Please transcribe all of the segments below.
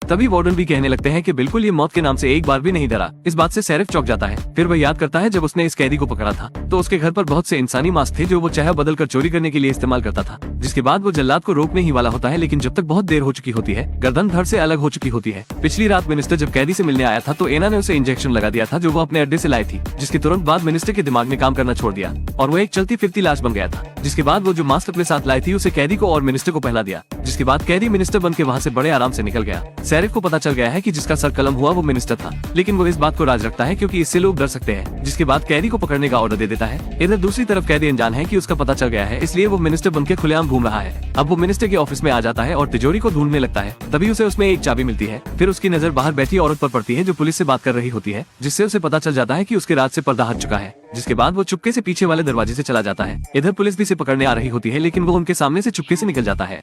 तभी वार्डन भी कहने लगते हैं कि बिल्कुल ये मौत के नाम से एक बार भी नहीं डरा। इस बात से सैरिफ चौंक जाता है। फिर वह याद करता है जब उसने इस कैदी को पकड़ा था तो उसके घर पर बहुत से इंसानी मांस थे जो वो चेहरा बदल कर चोरी करने के लिए इस्तेमाल करता था। जिसके बाद वो जल्लाद को रोकने ही वाला होता है, लेकिन जब तक बहुत देर हो चुकी होती है, गर्दन धड़ से अलग हो चुकी होती है। पिछली रात मिनिस्टर जब कैदी से मिलने आया था तो एना ने उसे इंजेक्शन लगा दिया था जो वो अपने अड्डे से लाई थी, जिसके तुरंत बाद मिनिस्टर के दिमाग ने काम करना छोड़ दिया और वो एक चलती फिरती लाश बन गया था। जिसके बाद वो जो मास्क अपने साथ लाई थी उसे कैदी को और मिनिस्टर को पहना दिया, जिसके बाद कैदी मिनिस्टर बन के वहाँ से बड़े आराम से निकल गया। सैरिफ को पता चल गया है कि जिसका सर कलम हुआ वो मिनिस्टर था, लेकिन वो इस बात को राज रखता है क्योंकि इससे लोग डर सकते हैं। जिसके बाद कैदी को पकड़ने का ऑर्डर दे देता है। इधर दूसरी तरफ कैदी अनजान है कि उसका पता चल गया है, इसलिए वो मिनिस्टर बनके खुलेआम घूम रहा है। अब वो मिनिस्टर के ऑफिस में आ जाता है और तिजोरी को ढूंढने लगता है। तभी उसे उसमें एक चाबी मिलती है। फिर उसकी नजर बाहर बैठी औरत पर पड़ती है जो पुलिस से बात कर रही होती है, जिससे उसे पता चल जाता है कि उसके राज से पर्दा हट चुका है। जिसके बाद वो चुपके से पीछे वाले दरवाजे से चला जाता है। इधर पुलिस भी इसे पकड़ने आ रही होती है, लेकिन वो उनके सामने से चुपके से निकल जाता है।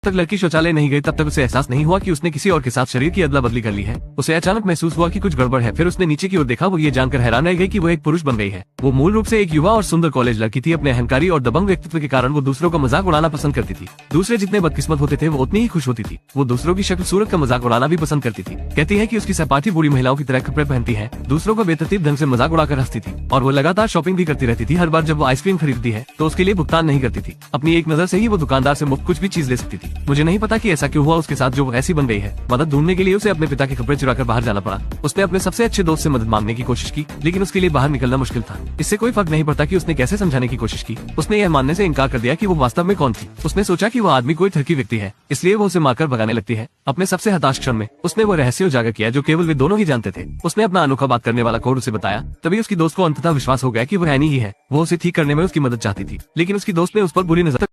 तक लड़की शौचालय नहीं गई तब तक उसे एहसास नहीं हुआ कि उसने किसी और के साथ शरीर की अदला बदली कर ली है। उसे अचानक महसूस हुआ कि कुछ गड़बड़ है। फिर उसने नीचे की ओर देखा। वो ये जानकर हैरान रह गई कि वो एक पुरुष बन गई है। वो मूल रूप से एक युवा और सुंदर कॉलेज लड़की थी। अपने अहंकारी और दबंग व्यक्तित्व के कारण वो दूसरों का मजाक उड़ाना पसंद करती थी। दूसरे जितने बदकिस्मत होते थे वो उतनी ही खुश होती थी। वो दूसरों की शक्ल सूरत का मजाक उड़ाना भी पसंद करती थी। कहती है कि उसकी सहपाठी बूढ़ी महिलाओं की तरह कपड़े पहनती है, दूसरों का बेतरतीब ढंग से मजाक उड़ाकर हंसती थी और वो लगातार शॉपिंग भी करती रहती थी। हर बार जब वो आइसक्रीम खरीदती है तो उसके लिए भुगतान नहीं करती थी। अपनी एक नजर से ही वो दुकानदार से मुफ्त कुछ भी चीज ले सकती थी। मुझे नहीं पता कि ऐसा क्यों हुआ उसके साथ जो वो ऐसी बन गई है। मदद ढूंढने के लिए उसे अपने पिता के कपड़े चुराकर बाहर जाना पड़ा। उसने अपने सबसे अच्छे दोस्त से मदद मांगने की कोशिश की, लेकिन उसके लिए बाहर निकलना मुश्किल था। इससे कोई फर्क नहीं पड़ता कि उसने कैसे समझाने की कोशिश की। उसने यह मानने से इनकार कर दिया कि वो वास्तव में कौन थी। उसने सोचा कि वो आदमी कोई ठगी व्यक्ति है, इसलिए वो उसे मारकर भगाने लगती है। अपने सबसे हताश क्षण में उसने वो रहस्य उजागर किया जो केवल वे दोनों ही जानते थे। उसने अपना अनोखा बात करने वाला कोड उसे बताया। तभी उसकी दोस्त को अंततः विश्वास हो गया कि वो एनी ही है। वो उसे ठीक करने में उसकी मदद चाहती थी, लेकिन उसकी दोस्त ने उस पर बुरी नजर